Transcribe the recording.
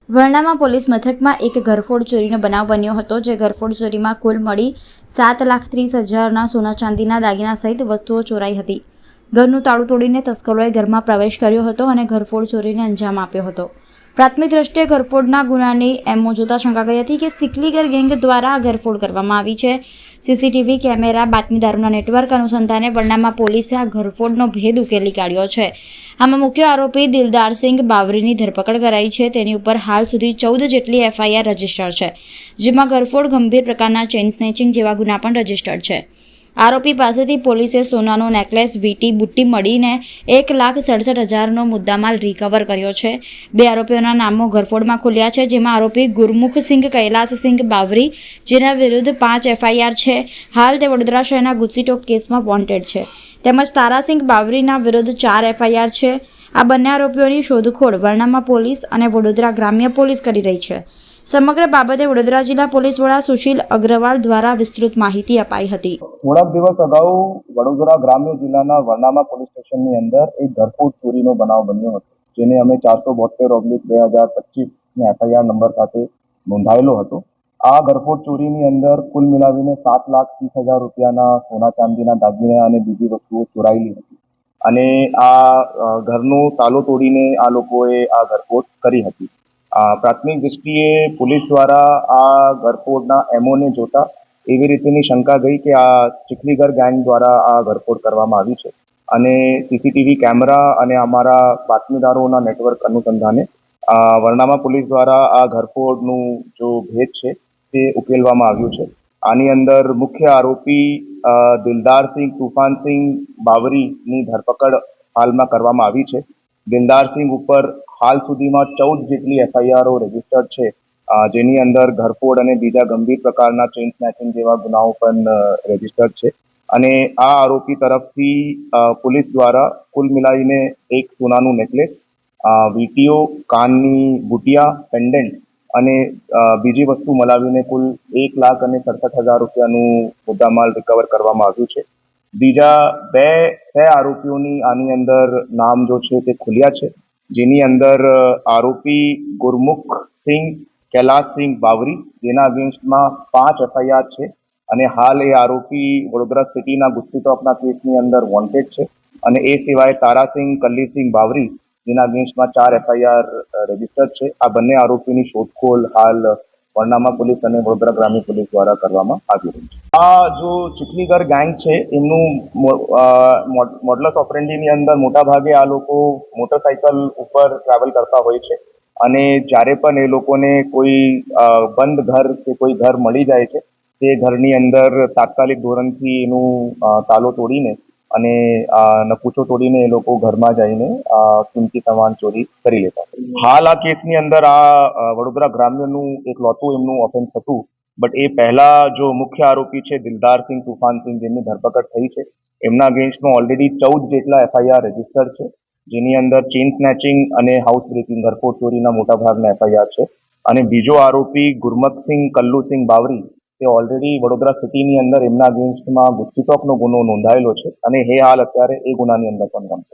વરણામાં police મથકમાં એક ઘરફોડ ચોરીનો બનાવ બન્યો હતો, જે ઘરફોડ ચોરીમાં કુલ મળી 7,30,000ના સોના ચાંદીના દાગીના સહિત વસ્તુઓ ચોરાઈ હતી. ઘરનું તાળું તોડીને તસ્કરોએ ઘરમાં પ્રવેશ કર્યો હતો અને ઘરફોડ ચોરીને અંજામ આપ્યો હતો. પ્રાથમિક દ્રષ્ટિએ ઘરફોડના ગુનાની એમો જોતા શંકા ગઈ હતી કે સિકલીગર ગેંગ દ્વારા આ ઘરફોડ કરવામાં આવી છે. સીસીટીવી કેમેરા બાતમીદારોના નેટવર્ક અનુસંધાને વરણામાં પોલીસે આ ઘરફોડનો ભેદ ઉકેલી કાઢ્યો છે. આમાં મુખ્ય આરોપી દિલદારસિંહ બાવરીની ધરપકડ કરાઈ છે. તેની ઉપર હાલ સુધી 14 જેટલી એફઆઈઆર રજીસ્ટર છે, જેમાં ઘરફોડ, ગંભીર પ્રકારના ચેઇન સ્નેચિંગ જેવા ગુના પણ રજીસ્ટર્ડ છે. આરોપી પાસેથી પોલીસે સોનાનો નેકલેસ, વીટી, બુટ્ટી મળીને 1,67,000નો મુદ્દામાલ રિકવર કર્યો છે. 2 આરોપીઓના નામો ઘરફોડમાં ખુલ્યા છે, જેમાં આરોપી ગુરમુખસિંહ કૈલાસસિંહ બાવરી, જેના વિરુદ્ધ 5 એફઆઈઆર છે. હાલ તે વડોદરા શહેરના ગુસ્સીટોક કેસમાં વોન્ટેડ છે. તેમજ તારાસિંહ બાવરીના વિરુદ્ધ 4 એફઆઈઆર છે. આ બંને આરોપીઓની શોધખોળ વરણામાં પોલીસ અને વડોદરા ગ્રામ્ય પોલીસ કરી રહી છે. સમગ્ર બાબતે વડોદરા જિલ્લા પોલીસ વડા સુશીલ અગ્રવાલ દ્વારા વિસ્તૃત માહિતી અપાઈ હતી. થોડાક દિવસ અગાઉ વડોદરા ગ્રામ્ય જિલ્લાના વરણામા પોલીસ સ્ટેશનની અંદર એક ઘરફોડ ચોરીનો બનાવ બન્યો હતો, જેને અમે 472/2025 એફઆઈઆર નંબર સાથે નોંધાયેલો હતો. આ ઘરફોડ ચોરીની અંદર કુલ મિલાવીને 7,30,000 રૂપિયાના સોના ચાંદીના દાગીના અને બીજી વસ્તુઓ ચોરાયેલી હતી અને આ ઘરનો તાલો તોડીને આ લોકોએ આ ઘરફોડ કરી હતી. પ્રાથમિક દૃષ્ટિએ પોલીસ દ્વારા આ ઘરફોડના એમોને જોતા એવી રીતેની શંકા ગઈ કે આ ચીખલીગર ગેંગ દ્વારા આ ઘરફોડ કરવામાં આવી છે અને સીસીટીવી કેમેરા અને અમારા બાતમીદારોના નેટવર્ક અનુસંધાને વરણામા પોલીસ દ્વારા આ ઘરફોડનું જો ભેદ છે તે ઉકેલવામાં આવ્યું છે. આની અંદર મુખ્ય આરોપી દિલદારસિંહ તુફાનસિંહ બાવરીની ધરપકડ હાલમાં કરવામાં આવી છે. દિલદારસિંહ ઉપર હાલ સુધીમાં 14 જેટલી એફઆઈઆરો રજીસ્ટર્ડ છે, જેની અંદર ઘરફોડ અને બીજા ગંભીર પ્રકારના ચેઇન સ્નેચિંગ જેવા ગુનાઓ પણ રજીસ્ટર્ડ છે અને આ આરોપી તરફથી પોલીસ દ્વારા કુલ મિલાવીને એક સોનાનું નેકલેસ, વીટીઓ, કાનની બુટિયા, પેન્ડન્ટ અને બીજી વસ્તુ મળાવીને કુલ 1,67,000 રૂપિયાનું મુદ્દામાલ રિકવર કરવામાં આવ્યું છે. બીજા બે આરોપીઓની આની અંદર નામ જો છે તે ખુલ્યા છે, જેની અંદર આરોપી ગુરમુખસિંહ કૈલાસસિંહ બાવરી, જેના અગેન્સ્ટમાં 5 એફઆઈઆર છે અને હાલ એ આરોપી વડોદરા સિટીના ગુસ્સીટોકના કેસની અંદર વોન્ટેડ છે. અને એ સિવાય તારાસિંહ કલ્લીસિંહ બાવરી, જેના અગેન્સ્ટમાં 4 એફઆઈઆર રજીસ્ટર્ડ છે. આ બંને આરોપીની શોધખોળ હાલ વરણામા પોલીસ અને વડોદરા ગ્રામ્ય પોલીસ દ્વારા કરવામાં આવી રહી છે. આ જો ચીખલીગર ગેંગ છે, એમનું મોડલસ ઓપરેન્ડીની અંદર મોટાભાગે આ લોકો મોટરસાઇકલ ઉપર ટ્રાવેલ કરતા હોય છે અને જ્યારે પણ એ લોકોને કોઈ બંધ ઘર કે કોઈ ઘર મળી જાય છે, તે ઘરની અંદર તાત્કાલિક ધોરણથી એનું તાલો તોડીને અને નકુચો તોડીને એ લોકો ઘરમાં જઈને કિંમતી સામાન ચોરી કરી લેતા. હાલ આ કેસની અંદર આ વડોદરા ગ્રામ્યનું એક લોતું એમનું ઓફેન્સ હતું, બટ એ પહેલા જો મુખ્ય આરોપી છે દિલદારસિંહ તુફાનસિંહ, જેમની ધરપકડ થઈ છે, એમના અગેન્સ્ટમાં ઓલરેડી 14 જેટલા એફઆઈઆર રજીસ્ટર્ડ છે, જેની અંદર ચેઇન સ્નેચિંગ અને હાઉસ બ્રેકિંગ, ઘરફોડ ચોરીના મોટા ભાગના એફઆઈઆર છે. અને બીજો આરોપી ગુરમુખસિંહ કલ્લુસિંહ બાવરી, તે ઓલરેડી વડોદરા સિટીની અંદર એમના અગેન્સ્ટમાં ગુસ્સીટોકનો ગુનો નોંધાયેલો છે અને એ હાલ અત્યારે એ ગુનાની અંદર પણ રમશે.